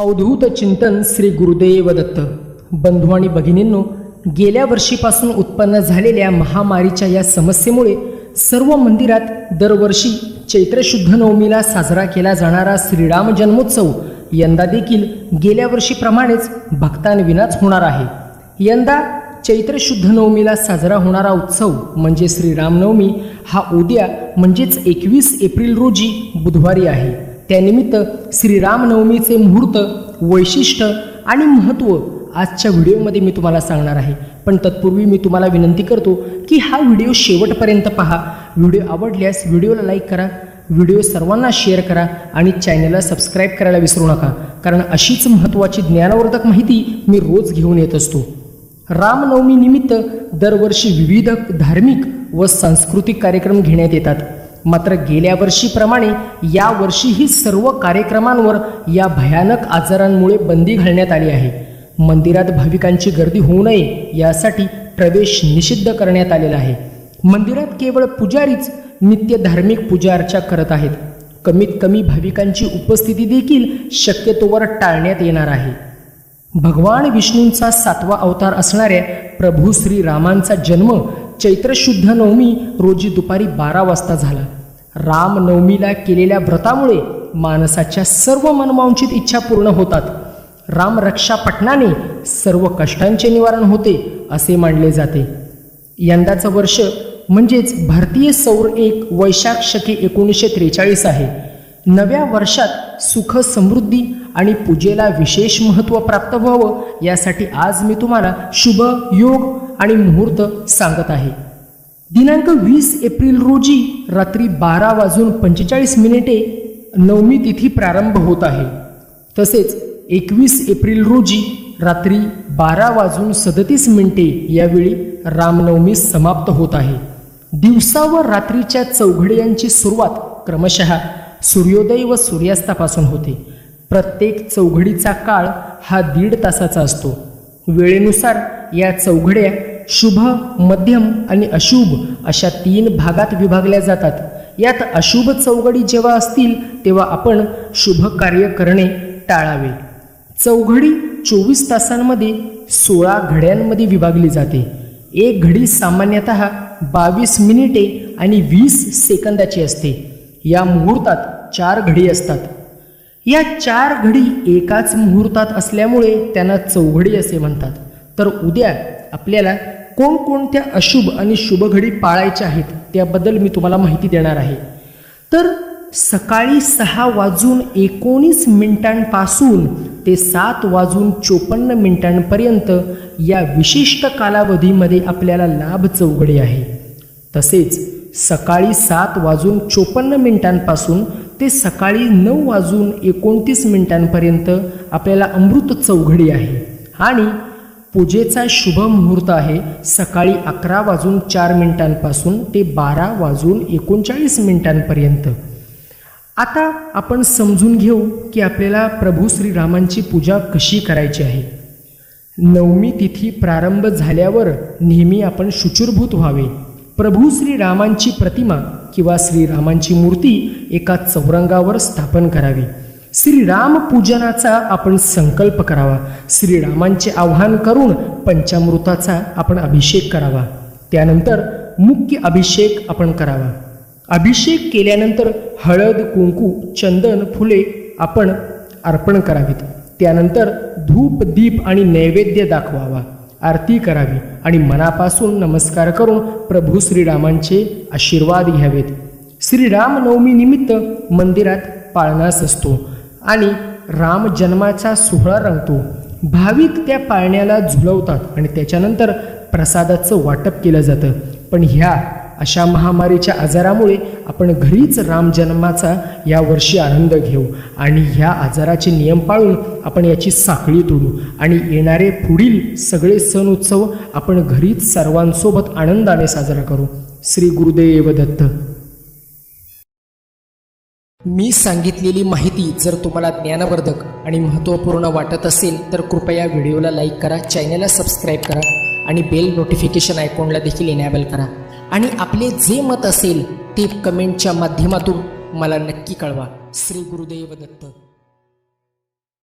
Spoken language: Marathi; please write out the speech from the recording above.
अवधूत चिंतन श्री गुरुदेव दत्त. बंधू आणि भगिनींनो, गेल्या वर्षीपासून उत्पन्न झालेल्या महामारीच्या या समस्येमुळे सर्व मंदिरात दरवर्षी चैत्र शुद्ध नवमीला साजरा केला जाणारा श्रीराम जन्मोत्सव यंदा देखील गेल्या वर्षीप्रमाणेच भक्तांविनाच होणार आहे. यंदा चैत्र शुद्ध नवमीला साजरा होणारा उत्सव म्हणजे श्रीरामनवमी हा उद्या म्हणजेच 21 एप्रिल रोजी बुधवारी आहे. त्यानिमित्त श्रीरामनवमीचे मुहूर्त, वैशिष्ट्य आणि महत्त्व आजच्या व्हिडिओमध्ये मी तुम्हाला सांगणार आहे. पण तत्पूर्वी मी तुम्हाला विनंती करतो की हा व्हिडिओ शेवटपर्यंत पहा. व्हिडिओ आवडल्यास व्हिडिओला लाईक करा, व्हिडिओ सर्वांना शेअर करा आणि चॅनलला सबस्क्राईब करायला विसरू नका, कारण अशीच महत्त्वाची ज्ञानवर्धक माहिती मी रोज घेऊन येत असतो. रामनवमी निमित्त दरवर्षी विविध धार्मिक व सांस्कृतिक कार्यक्रम घेण्यात येतात. मात्र गेल्या वर्षीप्रमाणे यावर्षीही सर्व कार्यक्रमांवर या भयानक आजारांमुळे बंदी घालण्यात आली आहे. मंदिरात भाविकांची गर्दी होऊ नये यासाठी प्रवेश निषिद्ध करण्यात आलेला आहे. मंदिरात केवळ पुजारीच नित्य धार्मिक पूजा अर्चा करत आहेत. कमीत कमी भाविकांची उपस्थिती देखील शक्यतोवर टाळण्यात येणार आहे. भगवान विष्णूंचा 7वा अवतार असणाऱ्या प्रभू श्रीरामांचा जन्म चैत्र शुद्ध नवमी रोजी दुपारी 12 वाजता झाला. रामनवमीला केलेल्या व्रतामुळे माणसाच्या सर्व मनवांछित इच्छा पूर्ण होतात. रामरक्षा पठणाने सर्व कष्टांचे निवारण होते असे मानले जाते. यंदाचं वर्ष म्हणजेच भारतीय सौर एक वैशाख शके 1943 आहे. नव्या वर्षात सुख, समृद्धी आणि पूजेला विशेष महत्त्व प्राप्त व्हावं यासाठी आज मी तुम्हाला शुभ योग आणि मुहूर्त सांगत आहे. दिनांक 20 एप्रिल रोजी रात्री 12:45 नवमी तिथी प्रारंभ होत आहे. तसेच 21 एप्रिल रोजी रात्री 12:37 यावेळी रामनवमी समाप्त होत आहे. दिवसा व रात्रीच्या चौघड्यांची सुरुवात क्रमशः सूर्योदय व सूर्यास्तापासून होते. प्रत्येक चौघडीचा काळ हा 1.5 तासाचा असतो. वेळेनुसार या चौघड्या शुभ, मध्यम आणि अशुभ अशा 3 भागात विभागल्या जातात. यात अशुभ चौघडी जेव्हा असतील तेव्हा आपण शुभ कार्य करणे टाळावे. चौघडी 24 तासांमध्ये 16 घड्यांमध्ये विभागली जाते. एक घडी सामान्यतः 22 मिनिटे आणि 20 सेकंदाची असते. या मुहूर्तात 4 घडी असतात. या 4 घडी एकाच मुहूर्तात असल्यामुळे त्यांना चौघडी असे म्हणतात. तर उद्या आपल्याला कोणकोणत्या अशुभ आणि शुभ घडी पाळायच्या आहेत त्याबद्दल मी तुम्हाला माहिती देणार आहे. तर सकाळी 6:19 पासून ते 7:54 पर्यंत या विशिष्ट कालावधीमध्ये आपल्याला लाभ चौघडी आहे. तसेच सकाळी 7:54 पासून ते सकाळी 9:29 पर्यंत आपल्याला अमृत चौघडी आहे. आणि पूजेचा शुभ मुहूर्त आहे सकाळी 11:04 पासून ते 12:39 पर्यंत. आता आपण समजून घेऊ की आपल्याला प्रभू श्रीरामांची पूजा कशी करायची आहे. नवमी तिथी प्रारंभ झाल्यावर नेहमी आपण शुचिर्भूत व्हावे. प्रभू श्रीरामांची प्रतिमा किंवा श्रीरामांची मूर्ती एका चौरंगावर स्थापन करावी. श्रीराम पूजनाचा आपण संकल्प करावा. श्रीरामांचे आवाहन करून पंचामृताचा आपण अभिषेक करावा. त्यानंतर मुख्य अभिषेक आपण करावा. अभिषेक केल्यानंतर हळद, कुंकू, चंदन, फुले आपण अर्पण करावीत. त्यानंतर धूप, दीप आणि नैवेद्य दाखवावा. आरती करावी आणि मनापासून नमस्कार करून प्रभू श्रीरामांचे आशीर्वाद घ्यावेत. श्रीरामनवमी निमित्त मंदिरात पाळणास असतो आणि राम जन्माचा सोहळा रंगतो. भाविक त्या पाळण्याला झुलवतात आणि त्याच्यानंतर प्रसादाचं वाटप केलं जातं. पण ह्या अशा महामारीच्या आजारामुळे आपण घरीच राम जन्माचा यावर्षी आनंद घेऊ आणि ह्या आजाराचे नियम पाळून आपण याची साखळी तोडू आणि येणारे पुढील सगळे सण उत्सव आपण घरीच सर्वांसोबत आनंदाने साजरा करू. श्री गुरुदेव दत्त. मी सांगितलेली माहिती जर तुम्हाला ज्ञानवर्धक आणि महत्त्वपूर्ण वाटत असेल तर कृपया व्हिडिओला लाईक करा, चॅनलला सबस्क्राईब करा आणि बेल नोटिफिकेशन आयकॉनला देखील इनेबल करा. आणि आपले जे मत असेल ते कमेंटच्या माध्यमातून मला नक्की कळवा. श्री गुरुदेव दत्त.